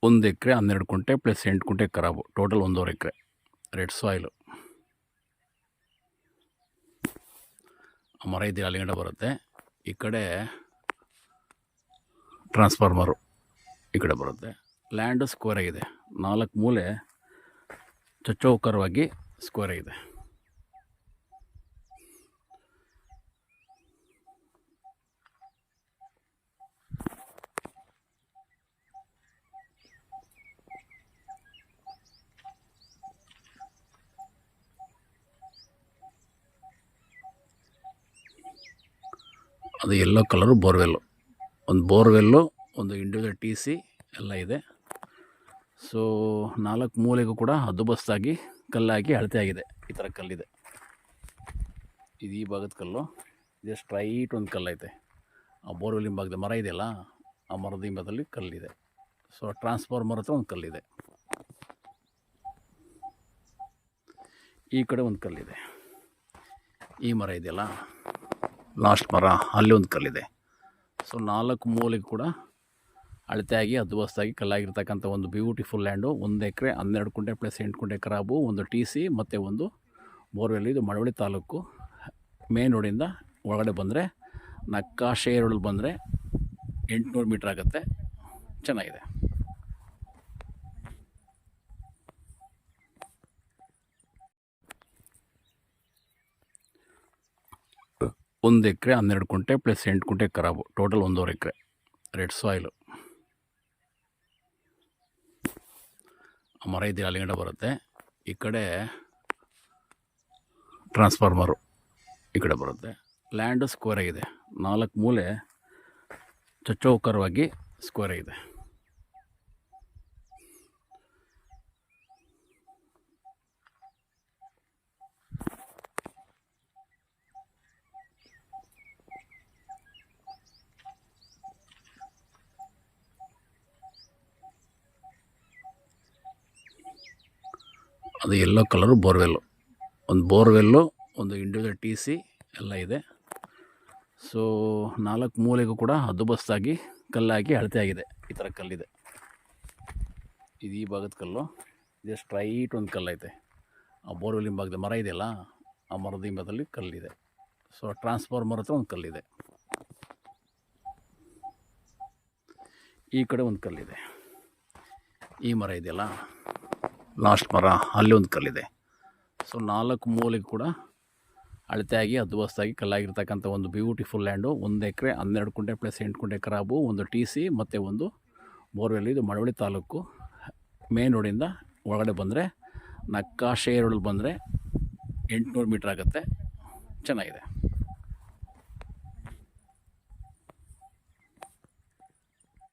1 ಎಕರೆ 12 ಕುಂಟೆ ಪ್ಲಸ್ 8 ಕುಂಟೆ ಖರಾಬು, ಟೋಟಲ್ 1.5 ಎಕರೆ. Red soil. ಮರ ಇದೆ ಅಲ್ಲಿಗಡೆ ಬರುತ್ತೆ. ಈ ಕಡೆ ಟ್ರಾನ್ಸ್ಫಾರ್ಮರು ಈ ಕಡೆ ಬರುತ್ತೆ. ಲ್ಯಾಂಡು ಸ್ಕ್ವೇರ್ ಆಗಿದೆ. 4 ಮೂಲೆ ಚಚ್ಚೌಕರವಾಗಿ ಸ್ಕ್ವೇರ್ ಆಗಿದೆ. ಅದು ಯೆಲ್ಲೋ ಕಲರು ಬೋರ್ವೆಲ್ಲು. ಒಂದು ಬೋರ್ವೆಲ್ಲು, ಒಂದು ಇಂಡಿವಿಜುವಲ್ TC ಎಲ್ಲ ಇದೆ. ಸೊ 4 ಮೂಲೆಗೂ ಕೂಡ ಹದ್ದುಬಸ್ತಾಗಿ ಕಲ್ಲಾಗಿ ಅಳತೆ ಆಗಿದೆ. ಈ ಥರ ಕಲ್ಲಿದೆ. ಇದು ಈ ಭಾಗದ ಕಲ್ಲು. ಇದು ಸ್ಟ್ರೈಟ್ ಒಂದು ಕಲ್ಲೈತೆ. ಆ ಬೋರ್ವೆಲ್ ಹಿಂಭಾಗದ ಮರ ಇದೆಯಲ್ಲ, ಆ ಮರದ ಹಿಂಭಾಗದಲ್ಲಿ ಕಲ್ಲಿದೆ. ಸೊ ಟ್ರಾನ್ಸ್ಫಾರ್ಮರ್ ಹತ್ರ ಒಂದು ಕಲ್ಲಿದೆ. ಈ ಕಡೆ ಒಂದು ಕಲ್ಲಿದೆ. ಈ ಮರ ಇದೆಯಲ್ಲ, ಲಾಸ್ಟ್ ಮರ, ಅಲ್ಲಿ ಒಂದು ಕಲ್ಲಿದೆ. ಸೊ 4 ಮೂಲೆಗೂ ಕೂಡ ಅಳತೆಯಾಗಿ ಹದ್ದುಬಸ್ತಾಗಿ ಕಲ್ಲಾಗಿರ್ತಕ್ಕಂಥ ಒಂದು ಬ್ಯೂಟಿಫುಲ್ ಲ್ಯಾಂಡು. 1 ಎಕರೆ 12 ಕುಂಟೆ ಪ್ಲಸ್ 8 ಕುಂಟೆ ಖರಾಬು, ಒಂದು TC ಮತ್ತು ಒಂದು ಬೋರ್ವೆಲ್. ಇದು ಮಳವಳ್ಳಿ ತಾಲೂಕು. ಮೇನ್ ರೋಡಿಂದ ಒಳಗಡೆ ಬಂದರೆ, ನಕ್ಕಾಶೆ ರೋಡಲ್ಲಿ ಬಂದರೆ 800 ಮೀಟ್ರ್ ಆಗುತ್ತೆ. ಚೆನ್ನಾಗಿದೆ. ಒಂದು ಎಕರೆ 12 ಕುಂಟೆ ಪ್ಲಸ್ 8 ಕುಂಟೆ ಖರಾಬು, ಟೋಟಲ್ 1.5 ಎಕರೆ. Red soil. ಮರ ಇದೆ ಅಲ್ಲಿಗಡೆ ಬರುತ್ತೆ. ಈ ಕಡೆ ಟ್ರಾನ್ಸ್ಫಾರ್ಮರು ಈ ಕಡೆ ಬರುತ್ತೆ. ಲ್ಯಾಂಡು ಸ್ಕ್ವೇರ್ ಆಗಿದೆ. 4 ಮೂಲೆ ಚಚ್ಚೌಕರವಾಗಿ ಸ್ಕ್ವೇರ್ ಆಗಿದೆ. ಅದು ಯೆಲ್ಲೋ ಕಲರು ಬೋರ್ವೆಲ್ಲು. ಒಂದು ಬೋರ್ವೆಲ್ಲು, ಒಂದು ಇಂಡಿವಿಜುವಲ್ TC ಎಲ್ಲ ಇದೆ. ಸೊ 4 ಮೂಲೆಗೂ ಕೂಡ ಹದ್ದುಬಸ್ತಾಗಿ ಕಲ್ಲಾಗಿ ಅಳತೆ ಆಗಿದೆ. ಈ ಥರ ಕಲ್ಲಿದೆ. ಇದು ಈ ಭಾಗದ ಕಲ್ಲು. ಇದು ಸ್ಟ್ರೈಟ್ ಒಂದು ಕಲ್ಲೈತೆ. ಆ ಬೋರ್ವೆಲ್ ಹಿಂಭಾಗದ ಮರ ಇದೆಯಲ್ಲ, ಆ ಮರದ ಹಿಂಭಾಗದಲ್ಲಿ ಕಲ್ಲಿದೆ. ಸೊ ಟ್ರಾನ್ಸ್ಫಾರ್ಮರ್ ಹತ್ರ ಒಂದು ಕಲ್ಲಿದೆ. ಈ ಕಡೆ ಒಂದು ಕಲ್ಲಿದೆ. ಈ ಮರ ಇದೆಯಲ್ಲ, ಲಾಸ್ಟ್ ಮರ, ಅಲ್ಲಿ ಒಂದು ಕಲ್ಲಿದೆ. ಸೊ 4 ಮೂಲೆಗೂ ಕೂಡ ಅಳತೆಯಾಗಿ ಹದ್ದುಬಸ್ತಾಗಿ ಕಲ್ಲಾಗಿರ್ತಕ್ಕಂಥ ಒಂದು ಬ್ಯೂಟಿಫುಲ್ ಲ್ಯಾಂಡು. 1 ಎಕರೆ 12 ಕುಂಟೆ ಪ್ಲಸ್ 8 ಕುಂಟೆ ಖರಾಬು, ಒಂದು TC ಮತ್ತು ಒಂದು ಬೋರ್ವೆಲ್. ಇದು ಮಳವಳ್ಳಿ ತಾಲೂಕು. ಮೇನ್ ರೋಡಿಂದ ಒಳಗಡೆ ಬಂದರೆ, ನಕ್ಕಾಶೆ ರೋಡಲ್ಲಿ ಬಂದರೆ 800 ಮೀಟ್ರ್ ಆಗುತ್ತೆ. ಚೆನ್ನಾಗಿದೆ.